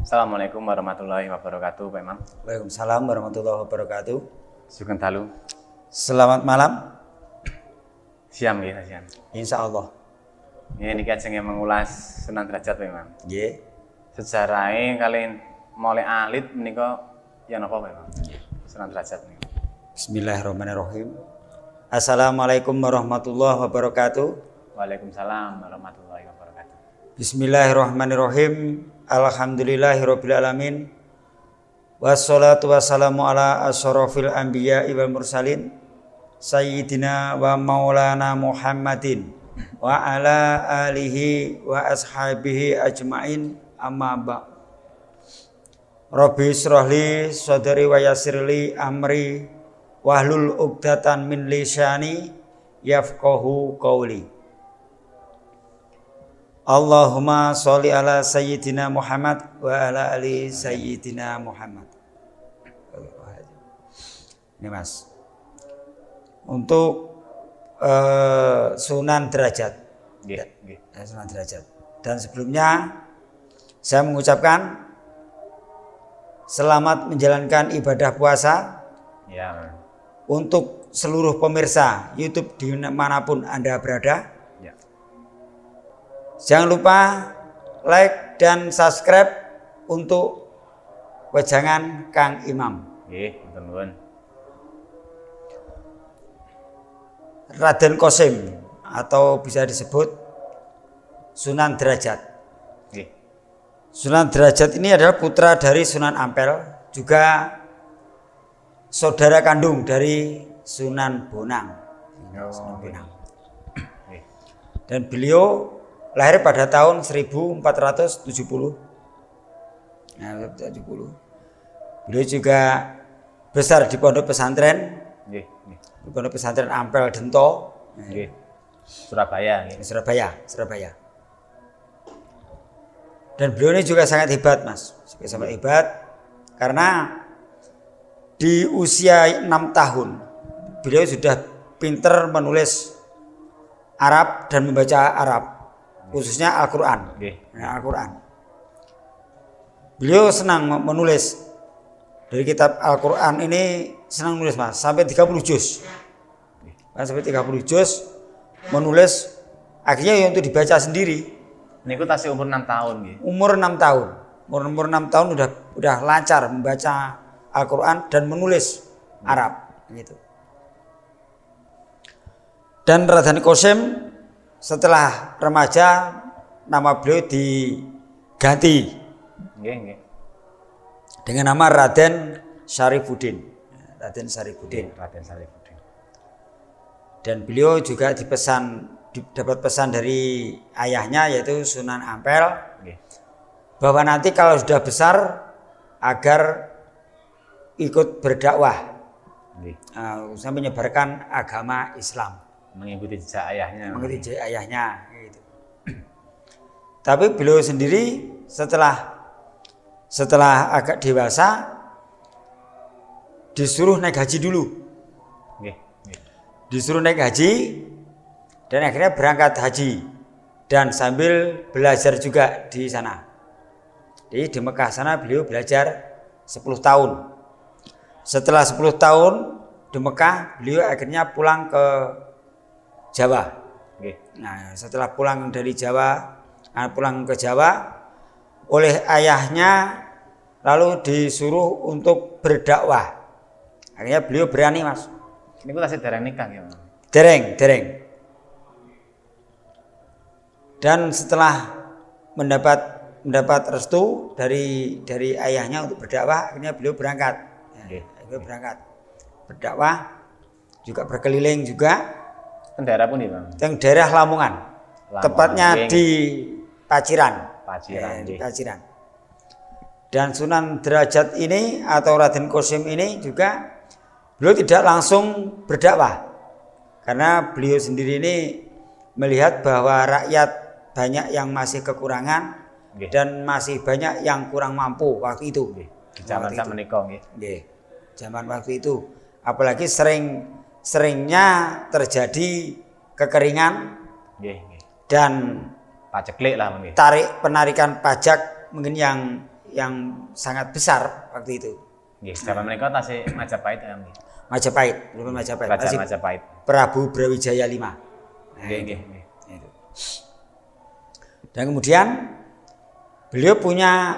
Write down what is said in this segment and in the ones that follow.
Assalamualaikum warahmatullahi wabarakatuh, Pak Imam. Waalaikumsalam warahmatullahi wabarakatuh. Sugeng dalu. Selamat malam. Siam nggih, siam. Insya Allah. Ini ajeng mengulas Sunan Derajat, Pak Imam. Nggih. Sejarahe kalian mulai alit menika yen apa, Pak Imam? Sunan Derajat menika. Bismillahirrahmanirrahim. Assalamualaikum warahmatullahi wabarakatuh. Waalaikumsalam warahmatullahi wabarakatuh. Bismillahirrahmanirrahim. Alhamdulillahirabbil alamin. Wassalatu wassalamu ala asyrafil anbiya'i wal mursalin sayyidina wa maulana Muhammadin wa ala alihi wa ashabihi ajmain, amma ba'd. Rabbi shrahli sadri wa yassirli amri wahlul 'uqdatan min lisani yafqahu qawli. Allahumma sholli ala sayyidina Muhammad wa ala ali sayyidina Muhammad. Ini Mas, untuk Sunan Derajat. Nggih. Sunan Derajat. Dan sebelumnya saya mengucapkan selamat menjalankan ibadah puasa. Ya. Untuk seluruh pemirsa YouTube dimanapun Anda berada. Ya. Jangan lupa like dan subscribe untuk wejangan Kang Imam. Nggih, mboten nuwun. Raden Qasim atau bisa disebut Sunan Derajat. Nggih. Sunan Derajat ini adalah putra dari Sunan Ampel, juga saudara kandung dari Sunan Bonang. Sunan Bonang. Nggih. Dan beliau lahir pada tahun 1470. Nah, 70. Beliau juga besar di pondok pesantren. Nggih. Di pondok pesantren Ampel Dento. Nggih. Surabaya nggih. Surabaya. Dan beliau ini juga sangat hebat, Mas. Sangat hebat karena di usia 6 tahun beliau sudah pinter menulis Arab dan membaca Arab, khususnya Al-Quran. Nah, Al-Quran. Beliau senang menulis. Dari kitab Al-Quran ini senang menulis, Mas, sampai 30 juz. Sampai 30 juz menulis, akhirnya ya untuk dibaca sendiri. Niku tasih umur 6 tahun nggih. Umur 6 tahun. Umur 6 tahun udah lancar membaca Al-Quran dan menulis Arab gitu. Dan Raden Qasim setelah remaja nama beliau diganti Nggih. dengan nama Raden Syarifuddin. Raden Syarifuddin. Dan beliau juga dapat pesan dari ayahnya, yaitu Sunan Ampel, bahwa nanti kalau sudah besar agar ikut berdakwah, usaha menyebarkan agama Islam, mengikuti jejak ayahnya. Gitu. Tapi beliau sendiri setelah agak dewasa disuruh naik haji dulu. Disuruh naik haji dan akhirnya berangkat haji dan sambil belajar juga di sana. Jadi di Mekah sana beliau belajar 10 tahun. Setelah 10 tahun di Mekah, beliau akhirnya pulang ke Jawa. Nah, setelah pulang dari Jawa, pulang ke Jawa oleh ayahnya, lalu disuruh untuk berdakwah. Akhirnya beliau berani, Mas. Ini ku tasih dereng nikah ya. Dereng. Dan setelah mendapat restu dari ayahnya untuk berdakwah, akhirnya beliau berangkat. Berdakwah, juga berkeliling juga. Daerah pun Bang. Yang daerah Lamongan. Tepatnya di Paciran. Paciran. Dan Sunan Derajat ini atau Raden Qasim ini juga beliau tidak langsung berdakwah, karena beliau sendiri ini melihat bahwa rakyat banyak yang masih kekurangan dan masih banyak yang kurang mampu waktu itu. Zaman sak menika nggih. Zaman waktu itu, apalagi seringnya terjadi kekeringan dan paceklik lah mungkin. Penarikan pajak mungkin yang sangat besar waktu itu. Nggih, zaman menika tasih Majapahit ya nggih. Majapahit, belum Majapahit. Kerajaan Masih Majapahit. Prabu Brawijaya V. Nah, Nggih, itu. nggih. Itu. Dan kemudian beliau punya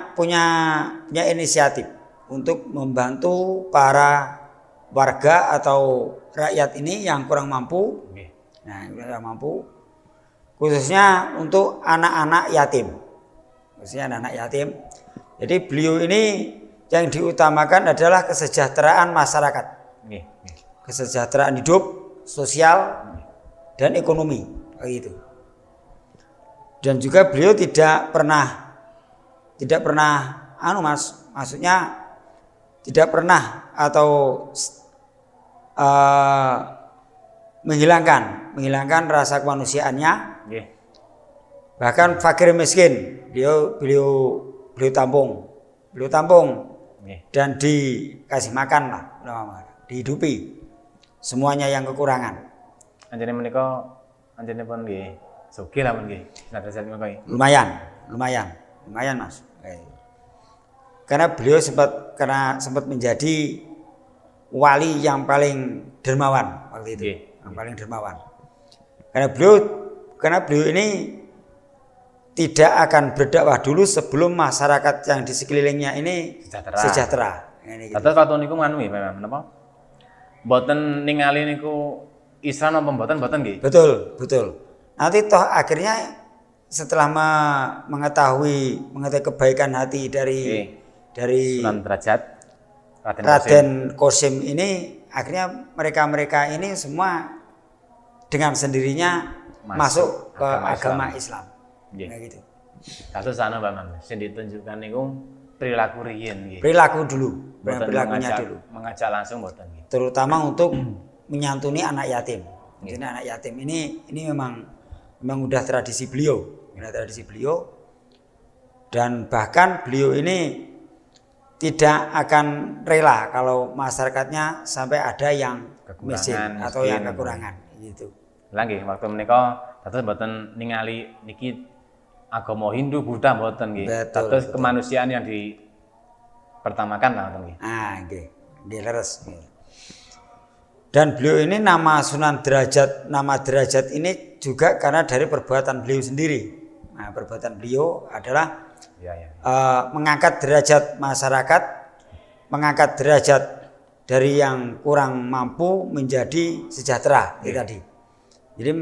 inisiatif untuk membantu para warga atau rakyat ini yang kurang mampu. Nggih. Nah, yang kurang mampu, khususnya untuk anak-anak yatim. Khususnya anak-anak yatim. Jadi beliau ini yang diutamakan adalah kesejahteraan masyarakat. Nggih, nggih. Kesejahteraan hidup, sosial, dan ekonomi. Begitu. Dan juga beliau tidak pernah maksudnya tidak pernah atau menghilangkan rasa kemanusiaannya. Nggih. Bahkan fakir miskin beliau tampung Nggih. dan dikasih makan lah, dihidupi semuanya yang kekurangan. Anjene menika pun nggih sugih lah men nggih. Derajat menika nggih. Lumayan Mas. Karena beliau sempat menjadi wali yang paling dermawan waktu itu. Nggih. Yang paling dermawan. Karena beliau ini tidak akan berdakwah dulu sebelum masyarakat yang di sekelilingnya ini sejahtera. Ini gitu. Terus waktu niku nganu nggih, menapa? Mboten ningali niku Islam apa mboten nggih? Betul. Nanti toh akhirnya setelah mengetahui kebaikan hati dari Sunan Derajat Raden Qasim ini, akhirnya mereka ini semua dengan sendirinya masuk ke agama Islam. Nggih. Kayak gitu. Kasus anu Paman, sing ditunjukkan niku perilaku riyin nggih. Perilaku dulu, Mboten perilakunya dulu. mengajak langsung mboten nggih. Terutama untuk menyantuni anak yatim. Jadi anak yatim ini memang udah tradisi beliau, dan bahkan beliau ini tidak akan rela kalau masyarakatnya sampai ada yang miskin atau yang kekurangan gitu. Lah nggih, waktu menika dados mboten ningali niki agama Hindu, Buddha mboten nggih. Dados kemanusiaan yang dipertamakan lah ngoten nggih. Ah, nggih leres. Dan beliau ini nama derajat ini juga karena dari perbuatan beliau sendiri. Nah, perbuatan beliau adalah mengangkat derajat masyarakat, mengangkat derajat dari yang kurang mampu menjadi sejahtera tadi. Jadi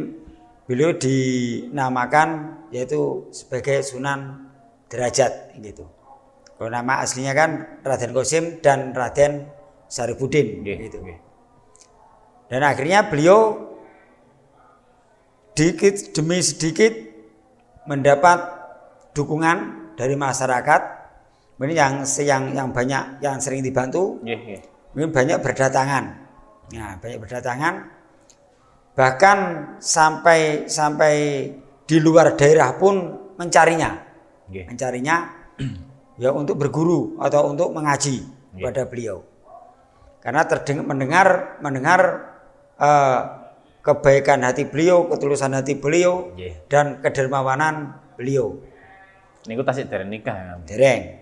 beliau dinamakan yaitu sebagai Sunan Derajat gitu. Kalau nama aslinya kan Raden Qasim dan Raden Syarifuddin gitu. Dan akhirnya beliau sedikit demi sedikit mendapat dukungan dari masyarakat. Ini yang banyak yang sering dibantu. Mungkin banyak berdatangan. Nah, banyak berdatangan. Bahkan sampai di luar daerah pun mencarinya. Mencarinya ya untuk berguru atau untuk mengaji kepada beliau. Karena mendengar kebaikan hati beliau, ketulusan hati beliau, dan kedermawanan beliau. Niku tasih dereng nikah ya.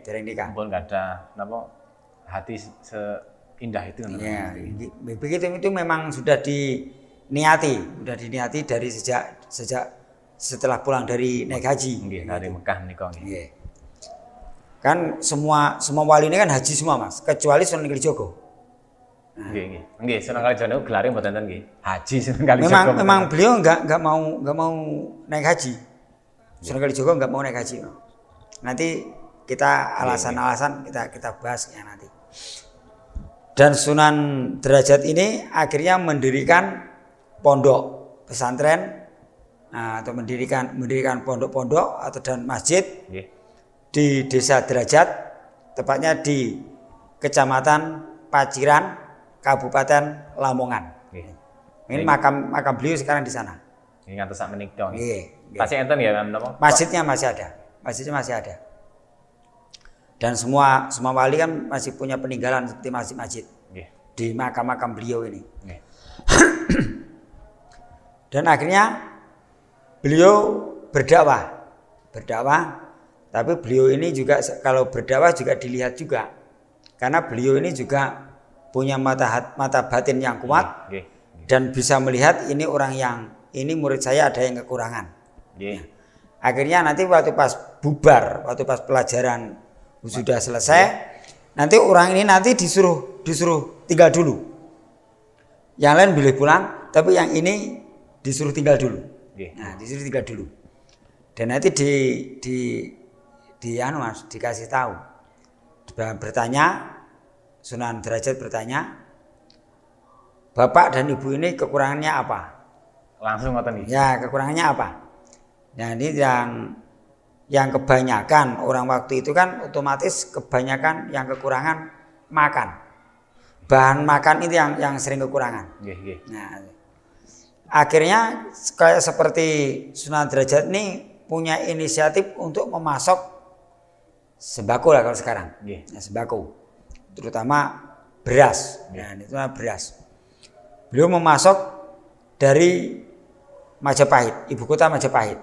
Dereng nikah. Ampun enggak ada napa hati seindah itu. Ya, begitu itu memang sudah diniati dari sejak setelah pulang dari naik haji. Nggih, dari Mekah nika nggih. Kan semua wali ini kan haji semua Mas, kecuali Sunan Kalijaga. Nggih, Sunan Kalijaga gelare mboten enten nggih. Haji Sunan Kalijaga. Memang beliau enggak mau naik haji. Sunan Kalijaga enggak mau naik haji. Nanti kita alasan-alasan kita bahas ya nanti. Dan Sunan Derajat ini akhirnya mendirikan pondok pesantren atau mendirikan pondok-pondok atau dan masjid di Desa Derajat, tepatnya di Kecamatan Paciran, Kabupaten Lamongan. Ini makam beliau sekarang di sana. Ini ngantos sak menika. Tasih enten ya napa? Masjidnya masih ada. Dan semua wali kan masih punya peninggalan seperti masjid-masjid di makam-makam beliau ini. Dan akhirnya beliau berdakwah Tapi beliau ini juga kalau berdakwah juga dilihat juga. Karena beliau ini juga punya mata batin yang kuat dan bisa melihat ini orang yang ini murid saya ada yang kekurangan. Nah, akhirnya nanti waktu pas bubar, waktu pas pelajaran sudah selesai, nanti orang ini nanti disuruh tinggal dulu. Yang lain boleh pulang, tapi yang ini disuruh tinggal dulu. Nah, disuruh tinggal dulu. Dan nanti dikasih tahu. Bertanya, Sunan Derajat bertanya, Bapak dan Ibu ini kekurangannya apa? Langsung ngoten nih. Ya, kekurangannya apa? Nah, ini yang kebanyakan orang waktu itu kan otomatis kebanyakan yang kekurangan makan. Bahan makan itu yang sering kekurangan. Nah, akhirnya kayak seperti Sunan Derajat ini punya inisiatif untuk memasok sembako lah kalau sekarang. Nah, sembako. Terutama beras. Nah, itu beras. Beliau memasok dari Majapahit, ibu kota Majapahit.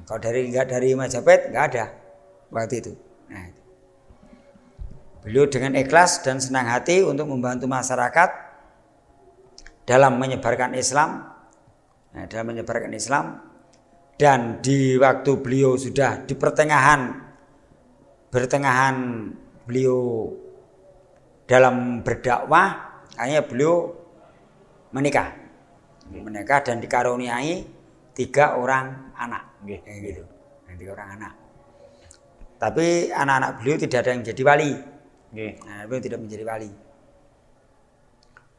Kalau dari Majapahit nggak ada waktu itu. Nah, beliau dengan ikhlas dan senang hati untuk membantu masyarakat dalam menyebarkan Islam. Nah, dalam menyebarkan Islam, dan di waktu beliau sudah di pertengahan beliau dalam berdakwah, akhirnya beliau menikah dan dikaruniai 3 orang anak, gitu. 3 orang anak. Tapi anak-anak beliau tidak ada yang menjadi wali. Nah, beliau tidak menjadi wali.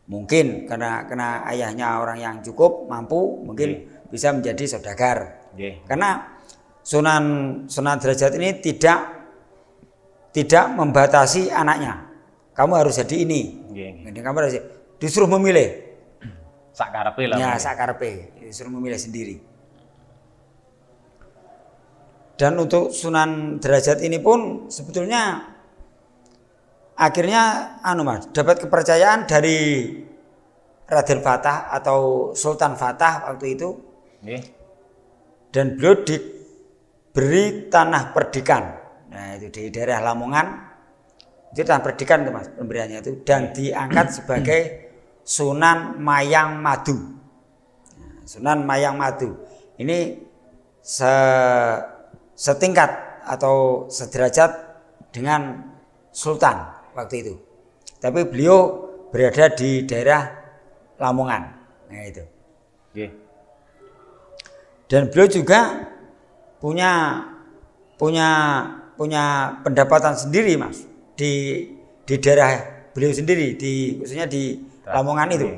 Mungkin karena ayahnya orang yang cukup mampu, mungkin bisa menjadi saudagar. Karena Sunan Derajat ini tidak membatasi anaknya. Kamu harus jadi ini. Kamu harus disuruh memilih. Sakarepe lah. Ya, sakarepe, disuruh memilih sendiri. Dan untuk Sunan Derajat ini pun sebetulnya akhirnya dapat kepercayaan dari Raden Fatah atau Sultan Fatah waktu itu. Dan beliau diberi tanah perdikan. Nah, itu di daerah Lamongan. Itu tanah perdikan itu Mas, pemberiannya itu, dan diangkat sebagai Sunan Mayang Madu. Nah, Sunan Mayang Madu ini setingkat atau sederajat dengan Sultan waktu itu. Tapi beliau berada di daerah Lamongan. Nah, itu. Dan beliau juga punya pendapatan sendiri Mas di daerah beliau sendiri, khususnya di Lamongan itu.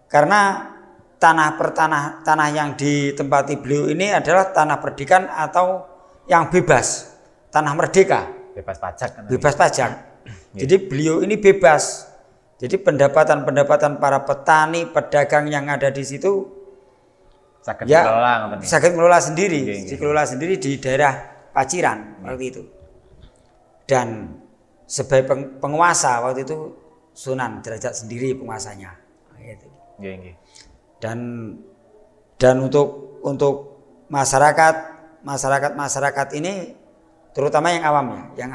Karena tanah yang ditempati beliau ini adalah tanah perdikan atau yang bebas, tanah merdeka, bebas pajak. Bebas pajak. Jadi beliau ini bebas. Jadi pendapatan para petani, pedagang yang ada di situ sakit mengelola sendiri, dikelola sendiri di daerah Paciran waktu itu. Dan sebagai penguasa waktu itu Sunan Derajat sendiri penguasanya. Gitu. Dan untuk masyarakat ini terutama yang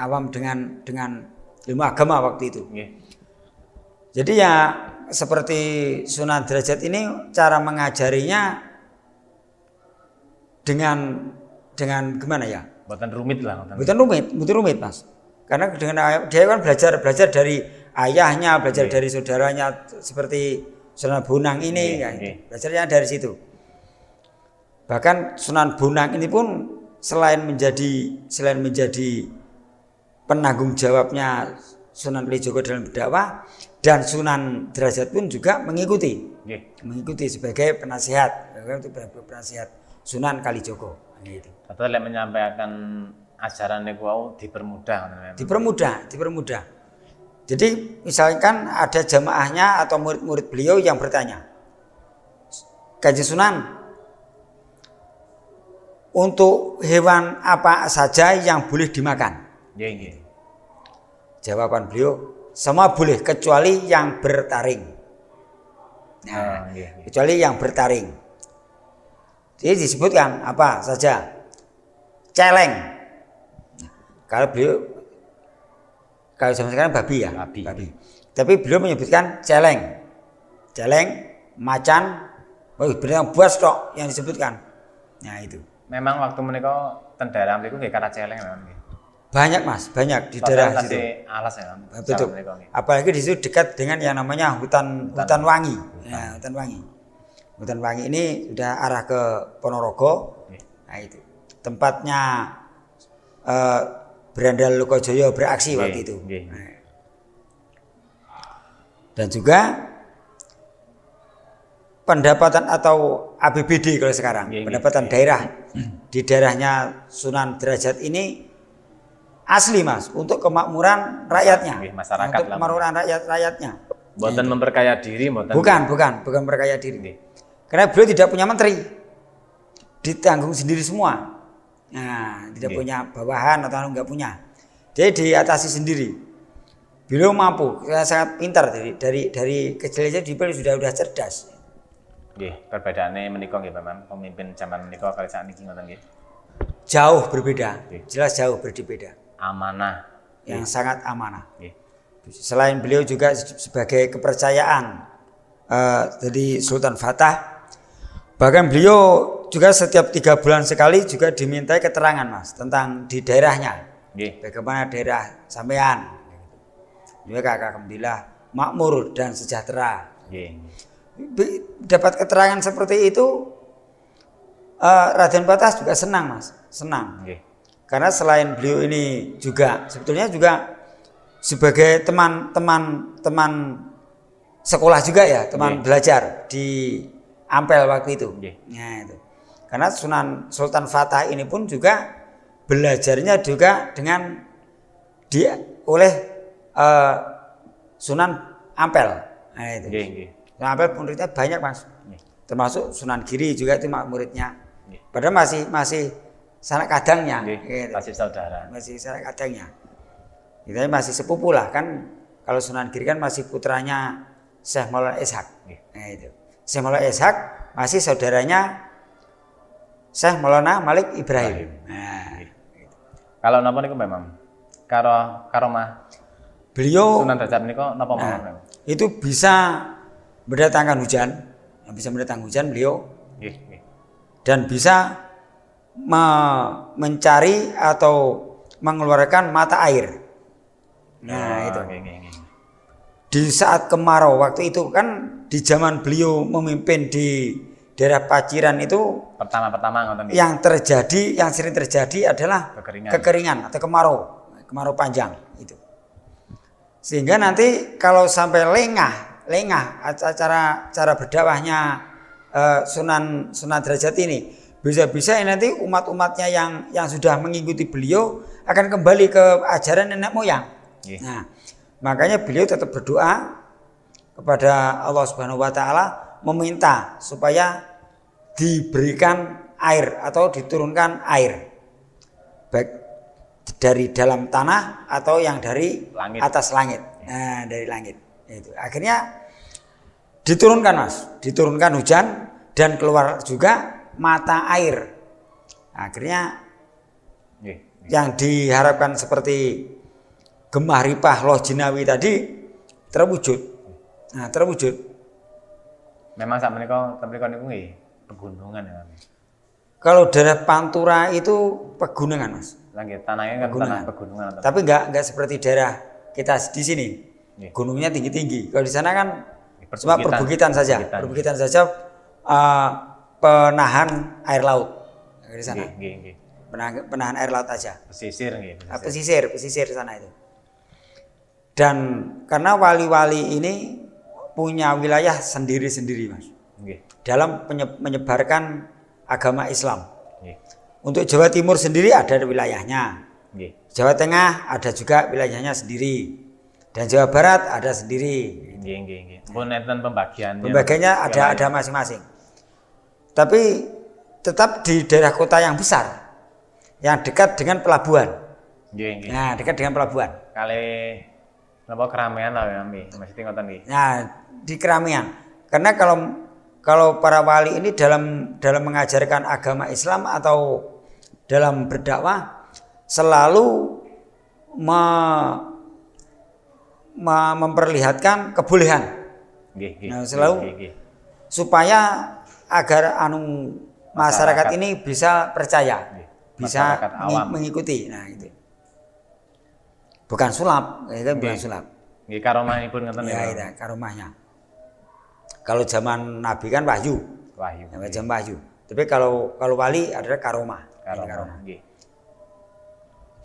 awam dengan ilmu agama waktu itu. Jadi ya seperti Sunan Derajat ini cara mengajarinya dengan gimana ya? Bukan rumit lah. Bukan rumit Mas. Karena dia kan belajar dari ayahnya, belajar dari saudaranya seperti Sunan Bonang ini, belajarnya dari situ. Bahkan Sunan Bonang ini pun selain menjadi penanggung jawabnya Sunan Kalijogo dalam berdakwah, dan Sunan Derajat pun juga mengikuti sebagai penasihat Sunan Kalijogo. Gitu. Atau menyampaikan ajaran niku dipermudah. Jadi misalkan ada jamaahnya atau murid-murid beliau yang bertanya, Kanjeng Sunan, untuk hewan apa saja yang boleh dimakan? Jawaban beliau, semua boleh kecuali yang bertaring. Kecuali yang bertaring. Jadi disebutkan apa saja? Celeng. kalau zaman sekarang babi ya, Babi. Tapi beliau menyebutkan celeng, macan, binatang buas tok yang disebutkan. Nah itu. Memang waktu menika ten daerah mriku nggih kata celeng memang nggih. Banyak Mas, banyak di daerah situ. Alas ya. Betul. Apalagi di situ dekat dengan yang namanya hutan wangi. Ya, hutan wangi. Hutan wangi ini sudah arah ke Ponorogo. Nah itu tempatnya Berandal Lokojoyo beraksi waktu itu. Nah. Dan juga pendapatan atau APBD kalau sekarang, pendapatan daerah di daerahnya Sunan Derajat ini asli Mas untuk kemakmuran rakyatnya, masyarakat untuk kemakmuran rakyatnya. Bukan memperkaya diri, bukan memperkaya diri. Karena beliau tidak punya menteri, ditanggung sendiri semua. Nah, tidak punya bawahan atau enggak punya. Jadi diatasi sendiri. Beliau mampu, sangat pintar dari kecilnya beliau sudah cerdas. Nggih, perbedaannya menika nggih Pak, pemimpin zaman menika kali sakniki ngoten nggih. Jauh berbeda, jelas jauh berbeda. Amanah, yang sangat amanah. Selain beliau juga sebagai kepercayaan jadi Sultan Fatah, bahkan beliau juga setiap 3 bulan sekali juga dimintai keterangan Mas tentang di daerahnya. Bagaimana daerah sampean? Juga alhamdulillah makmur dan sejahtera. Dapat keterangan seperti itu, Raden Patah juga senang Mas, senang. Karena selain beliau ini juga sebetulnya juga sebagai teman sekolah juga ya, teman belajar di Ampel waktu itu. Nah, itu. Karena Sultan Fatah ini pun juga belajarnya juga dengan oleh Sunan Ampel. Nah, itu. Sunan Ampel muridnya banyak Mas. Termasuk Sunan Giri juga itu muridnya. Padahal masih sanak kadangnya, gitu. Masih sanak kadangnya. Kita masih sepupu lah kan. Kalau Sunan Giri kan masih putranya Syekh Maulana Ishak. Nah, itu. Syekh Maulana Ishak masih saudaranya Syekh Maulana Malik Ibrahim. Nah, gitu. Kalau napa niku memang karomah beliau Sunan Derajat niku napa mawon? Itu bisa mendatangkan hujan, beliau. Dan bisa mencari atau mengeluarkan mata air. Nah, itu. Di saat kemarau waktu itu kan di zaman beliau memimpin di daerah Paciran itu pertama yang sering terjadi adalah kekeringan atau kemarau panjang itu. Sehingga nanti kalau sampai lengah cara berdakwahnya Sunan Derajat ini bisa-bisa nanti umat-umatnya yang sudah mengikuti beliau akan kembali ke ajaran nenek moyang. Nah, makanya beliau tetap berdoa kepada Allah Subhanahu wa taala meminta supaya diberikan air atau diturunkan air. Baik dari dalam tanah atau yang dari atas langit. Nah, dari langit. Itu. Akhirnya diturunkan hujan dan keluar juga mata air. Akhirnya yang diharapkan seperti Gemah Ripah Loh Jinawi tadi terwujud. Nah, terwujud. Memang sak menika niku nggih pegunungan ya. Kalau daerah Pantura itu pegunungan, Mas. Nggih, tanahnya kan tanah pegunungan. Tapi enggak seperti daerah kita di sini. Gunungnya tinggi-tinggi. Kalau di sana kan cuma perbukitan saja. Perbukitan saja penahan air laut. Di sana. Penahan air laut aja. Pesisir nggih. Pesisir sana itu. Dan karena wali-wali ini punya wilayah sendiri-sendiri, Mas. Dalam menyebarkan agama Islam. Untuk Jawa Timur sendiri ada wilayahnya. Jawa Tengah ada juga wilayahnya sendiri. Dan Jawa Barat ada sendiri. Pun enten pembagiannya. Pembagiannya ada masing-masing. Tapi tetap di daerah kota yang besar, yang dekat dengan pelabuhan. Nah, dekat dengan pelabuhan. Kali napa keramaian lah ya, Mas ngoten nggih. Nah, di keramaian. Karena kalau para wali ini dalam mengajarkan agama Islam atau dalam berdakwah selalu memperlihatkan kebolehan. Nah, selalu supaya agar masyarakat ini bisa percaya, bisa mengikuti. Nah, itu bukan sulap, itu bukan sulap. Karomahipun ngoten ya. Ya, karomahnya. Kalau zaman Nabi kan wahyu. Zaman wahyu. Tapi kalau wali adalah karomah.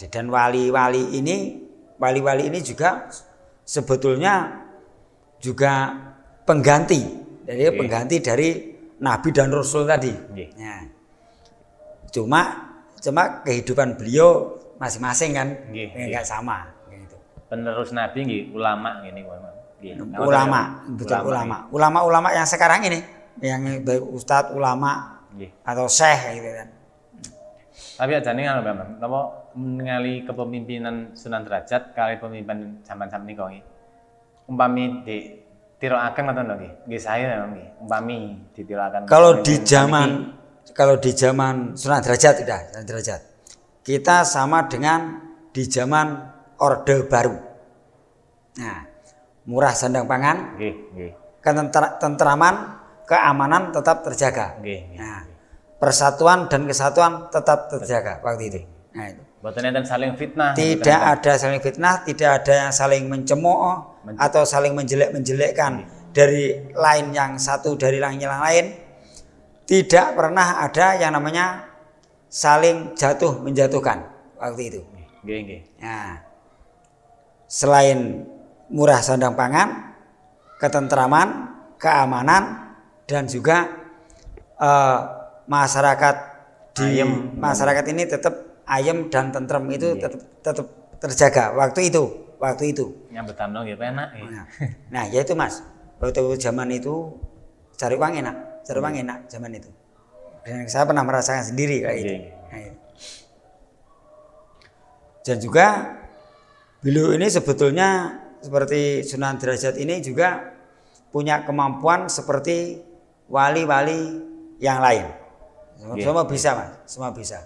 Dan wali-wali ini juga sebetulnya juga pengganti dari Nabi dan Rasul tadi. Nah, cuma kehidupan beliau masing-masing kan nggak sama. Gitu. Penerus Nabi nggih ulama ngene ulama, betul ulama yang sekarang ini, yang baik ustadz, ulama atau syekh gitu kan. Tapi ajane ngono Bang, napa ningali kepemimpinan Sunan Derajat kali pemimpin zaman niki nggih. Umpami ditirokaken ngoten lho nggih. Nggih saya nggih, umpami ditirokaken. Kalau di zaman Sunan Derajat kita sama dengan di zaman Orde Baru. Nah, murah sandang pangan, ketentraman, keamanan tetap terjaga. Nah, persatuan dan kesatuan tetap terjaga waktu itu. Nah, itu. Mboten enten saling fitnah. Tidak ada saling fitnah, tidak ada yang saling mencemooh atau saling menjelek-menjelekkan dari lain yang satu dari yang lain. Tidak pernah ada yang namanya saling jatuh menjatuhkan waktu itu. Nah, selain murah sandang pangan, ketentraman, keamanan, dan juga masyarakat ini tetap ayem dan tentrem itu tetap terjaga waktu itu. Yang betamno nggih enak. Nah, ya itu Mas. Waktu zaman itu cari uang enak zaman itu. Dan saya pernah merasakan sendiri kayak itu. Nah, dan juga beliau ini sebetulnya seperti Sunan Derajat ini juga punya kemampuan seperti wali-wali yang lain. Semua bisa Mas, semua bisa.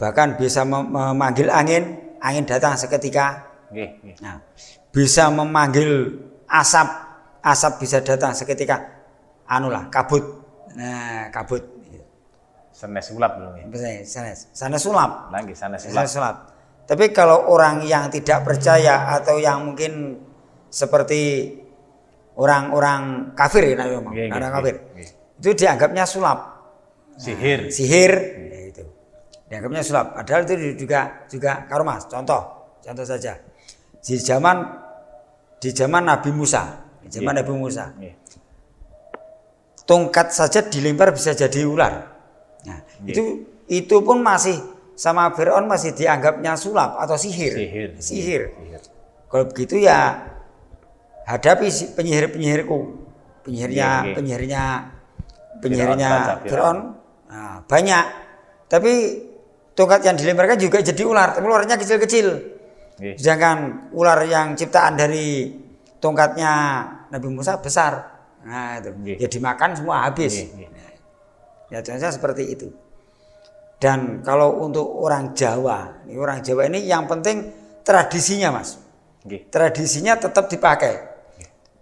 Bahkan bisa memanggil angin datang seketika. Nah, bisa memanggil asap bisa datang seketika. Kabut. Nah, kabut. Sanes sulap lho nggih. Sanes sulap. Lagi sanes sulap. Tapi kalau orang yang tidak percaya atau yang mungkin seperti orang-orang kafir orang kafir. Itu dianggapnya sulap. Sihir. Ya, itu. Dianggapnya sulap. Padahal itu juga karomah. Contoh saja. Di zaman Nabi Musa. Tongkat saja dilempar bisa jadi ular. Nah, itu pun masih sama Fir'aun masih dianggapnya sulap atau sihir. Kalau begitu ya hadapi penyihirku. Penyihirnya Fir'aun banyak. Tapi tongkat yang dilemparkan juga jadi ular, tapi ularnya kecil-kecil. Sedangkan ular yang ciptaan dari tongkatnya Nabi Musa besar. Nah, itu. Ya dimakan semua habis. Ya contohnya seperti itu. Dan kalau untuk orang Jawa ini yang penting tradisinya Mas. Tradisinya tetap dipakai.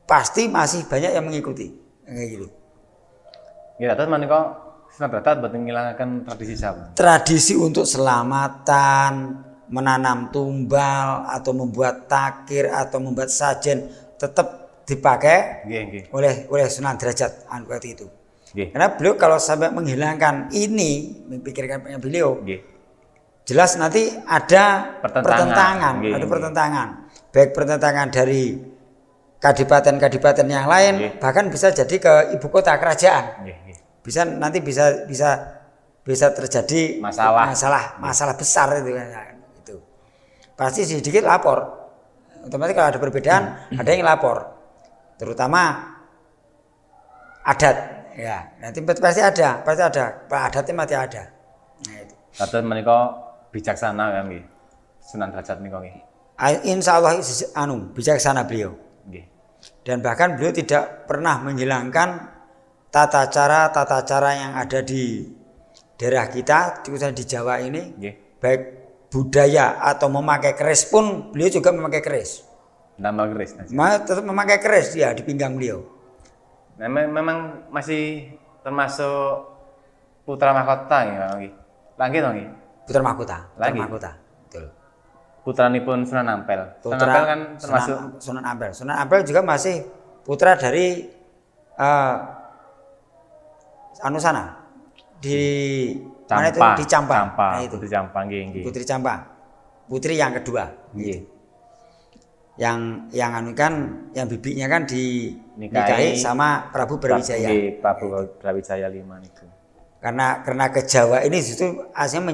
Pasti masih banyak yang mengikuti. Kayak gitu. Ya, terus menika Sunan Derajat boten ngilangaken tradisi Jawa. Tradisi untuk selamatan, menanam tumbal atau membuat takir atau membuat sajen tetap dipakai oleh Sunan Derajat waktu itu. Karena beliau kalau sampai menghilangkan ini, memikirkan beliau, jelas nanti ada pertentangan. Baik pertentangan dari kadipaten-kadipaten yang lain, bahkan bisa jadi ke ibu kota kerajaan. Nanti bisa terjadi masalah besar itu kan. Itu pasti sedikit lapor. Otomatis kalau ada perbedaan, ada yang lapor. Terutama adat, ya. Nanti pasti ada. Adatnya masih ada. Nah, itu. Kados menika bijaksana kan nggih. Sunan Derajat menika nggih. Insya Allah bijaksana beliau. Dan bahkan beliau tidak pernah menghilangkan tata cara yang ada di daerah kita, khususnya di Jawa ini, baik budaya atau memakai keris pun beliau juga memakai keris. Nambah keris. Tetap memakai keris dia di pinggang beliau. Memang masih termasuk putra mahkota ya, Bang. Lagi dong, Putra mahkota. Lagi. Mahkota. Betul. Putranipun Sunan Ampel. Sunan Ampel kan termasuk Sunan Ampel. Sunan Ampel juga masih putra dari anu sana di mana itu di Campa. Nah, itu. Putri Campa nggih. Putri Campa. Putri yang kedua. Nggih. Yang anu kan yang bibinya kan dinikahi sama Prabu Brawijaya. Nggih, Prabu Brawijaya 5 niku. Karena ke Jawa ini justru aslinya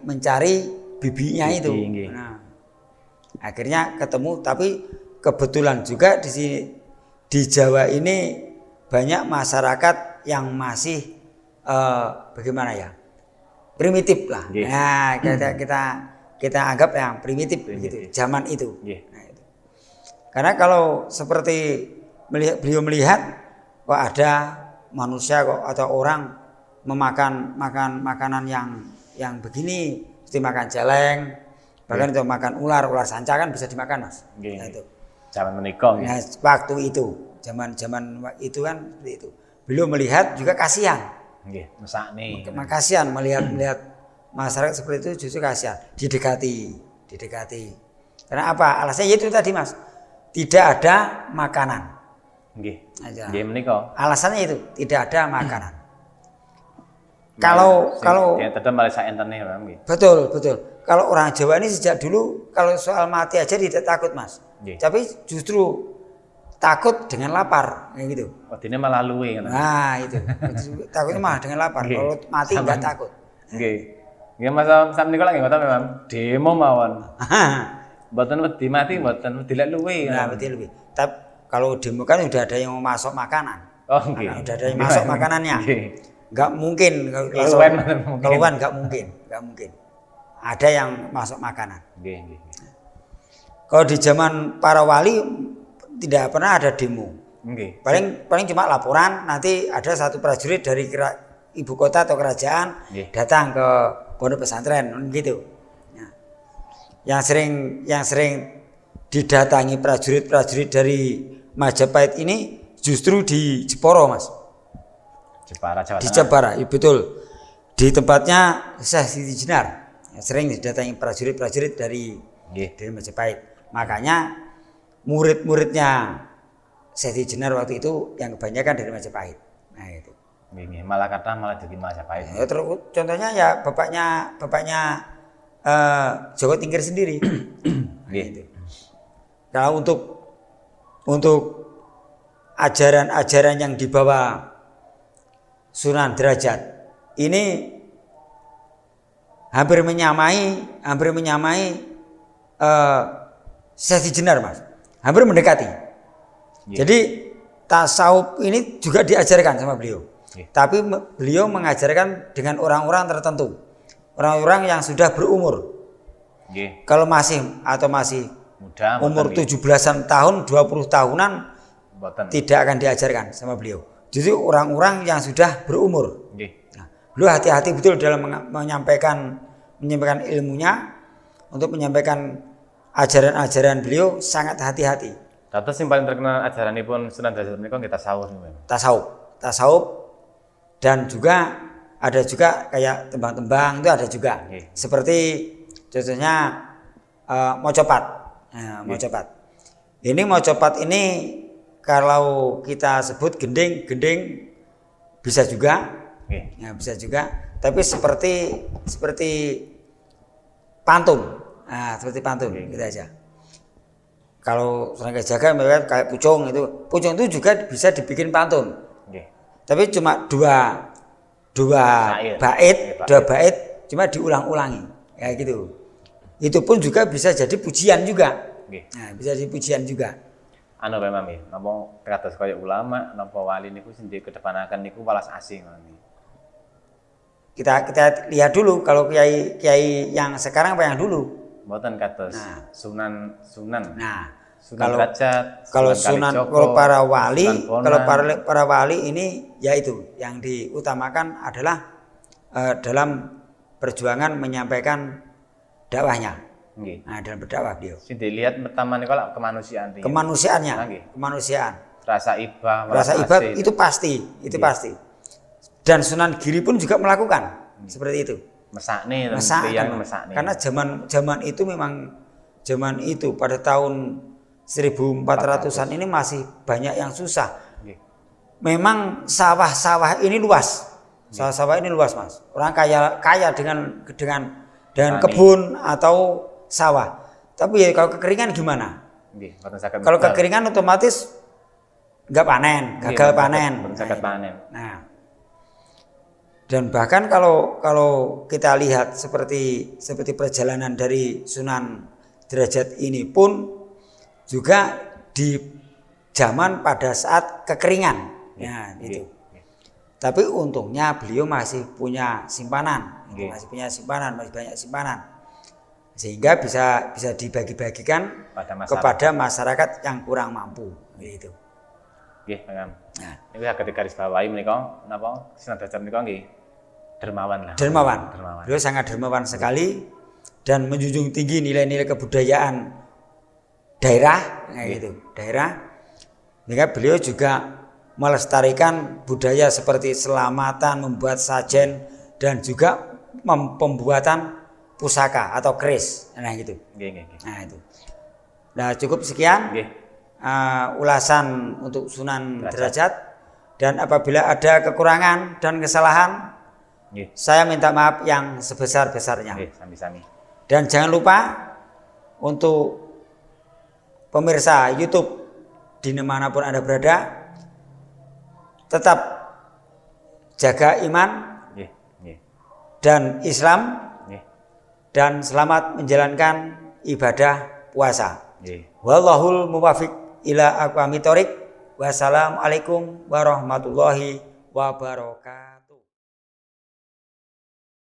mencari bibinya itu. Nggih. Nah, akhirnya ketemu, tapi kebetulan juga di sini di Jawa ini banyak masyarakat yang masih bagaimana ya, primitif lah. Yeah. Nah, kita anggap yang primitif gitu zaman itu. Yeah. Nah, itu. Karena kalau seperti beliau melihat kok ada manusia kok atau orang memakan makanan yang begini, seperti makan celeng, bahkan itu makan ular sanca kan bisa dimakan, Mas. Yeah. Nah, itu. Zaman menikah. Nah, waktu itu, zaman itu kan seperti itu. Beliau melihat juga kasihan. Nggih, mesakne. Kasihan melihat masyarakat seperti itu, justru kasihan. Didekati. Karena apa? Alasannya itu tadi, Mas. Tidak ada makanan. Nggih. Aja. Nggih menika. Alasannya itu, tidak ada makanan. Kalau ya tetap malah sak entene nggih. Betul. Kalau orang Jawa ini sejak dulu kalau soal mati aja tidak takut, Mas. Nggih. Tapi justru takut dengan lapar, kayak gitu. Wedine malah luwe ngono. Nah, itu. Takutnya malah dengan lapar. Nggih. Kalau mati enggak takut. Nggih. Nggih Mas Sam niku lagi ngoten memang demo mawon. Mboten wedi mati, mboten wedi lek luwe. Nah, betul lebih. Tapi kalau demo kan udah ada yang mau masuk makanan. Oh, nggih. Nah, udah ada yang masuk makanannya. Nggih. Enggak mungkin keluhan enggak mungkin. Ada yang masuk makanan. Nggih. Kalau di zaman para wali tidak pernah ada demo. Nggih. Paling cuma laporan, nanti ada satu prajurit dari ibu kota atau kerajaan datang ke pondok pesantren gitu. Nah, yang sering didatangi prajurit dari Majapahit ini justru di Jepara, Mas. Jepara Jawa Tengah. Di Jepara, ya betul. Di tempatnya Syekh Siti Jenar. Sering didatangi prajurit dari Majapahit. Makanya murid-muridnya Syekh Siti Jenar waktu itu yang kebanyakan dari Majapahit. Nah, itu. Nggih, malah jadi Majapahit. Ya, contohnya ya bapaknya Joko Tingkir sendiri. Nggih. Gitu. Kalau untuk ajaran-ajaran yang dibawa Sunan Derajat ini hampir menyamai Syekh Siti Jenar, Mas. Hampir mendekati. Jadi tasawuf ini juga diajarkan sama beliau. Tapi beliau mengajarkan dengan orang-orang tertentu. Orang-orang yang sudah berumur. Kalau masih muda, umur 17-an tahun, 20 tahunan tidak akan diajarkan sama beliau. Jadi orang-orang yang sudah berumur. Nah, beliau hati-hati betul dalam menyampaikan ilmunya, untuk menyampaikan ajaran-ajaran beliau sangat hati-hati. Terus yang paling terkenal ajaranipun Sunan Derajat menika nggih tasawuf dan juga ada juga kayak tembang-tembang itu ada juga. Seperti contohnya mocopat. Nah, mocopat. Ini mocopat ini kalau kita sebut gending bisa juga. Ya, bisa juga. Tapi seperti pantun. Nah, seperti pantun gitu aja. Kalau serangga jaga kayak pucung itu juga bisa dibikin pantun. Tapi cuma dua bait cuma diulang-ulangi kayak gitu. Itu pun juga bisa jadi pujian juga. Nah, bisa jadi pujian juga. Anu Pak Mami, napa kados kaya ulama napa wali niku sing kedepanaken niku welas asih ngono. Kita lihat dulu kalau kiai yang sekarang apa yang dulu. Mboten kados Sunan. Nah, Derajat, kalau para wali ini yaitu yang diutamakan adalah dalam perjuangan menyampaikan dakwahnya. Nggih. Nah, dalam berdakwah beliau. Sing dilihat pertama niku lak kemanusiaan riyen. Kemanusiaannya, Nggih. kemanusiaan. Rasa iba, Rasa ibab itu pasti, itu pasti. Dan Sunan Giri pun juga melakukan seperti itu. mesakne Mesakkan. mesakne. Karena zaman itu memang zaman itu pada tahun 1400-an ini masih banyak yang susah. Nggih. Memang sawah-sawah ini luas. Sawah-sawah ini luas, Mas. Orang kaya dengan Tani. kebun atau sawah. Tapi ya kalau kekeringan gimana? Nggih, mboten saged. Kalau kekeringan otomatis nggak panen, gagal panen. Mboten saged panen. Nah, dan bahkan kalau kita lihat seperti perjalanan dari Sunan Derajat ini pun juga di zaman pada saat kekeringan. Ya, itu. Tapi untungnya beliau masih punya simpanan, masih banyak simpanan, sehingga bisa dibagi-bagikan kepada masyarakat yang kurang mampu. Gitu. Nggih, Kang. Nah, niku saged garis bawahi menika napa Sunan Derajat menika nggih dermawan lah. Dermawan. Beliau sangat dermawan sekali dan menjunjung tinggi nilai-nilai kebudayaan daerah, gitu. Daerah. Sehingga beliau juga melestarikan budaya seperti selamatan, membuat sajen dan juga pembuatan pusaka atau keris. Nah, gitu. Nggih. Nah, itu. Nah, cukup sekian. Nggih. Ulasan untuk Sunan Derajat, dan apabila ada kekurangan dan kesalahan, Nggih. saya minta maaf yang sebesar-besarnya. Nggih, sami-sami. Dan jangan lupa untuk pemirsa YouTube dimanapun Anda berada, tetap jaga iman Nggih. dan Islam, Nggih. dan selamat menjalankan ibadah puasa. Nggih. Wallahul muwaffiq ila aqwamit thoriq. Wassalamualaikum warahmatullahi wabarakatuh.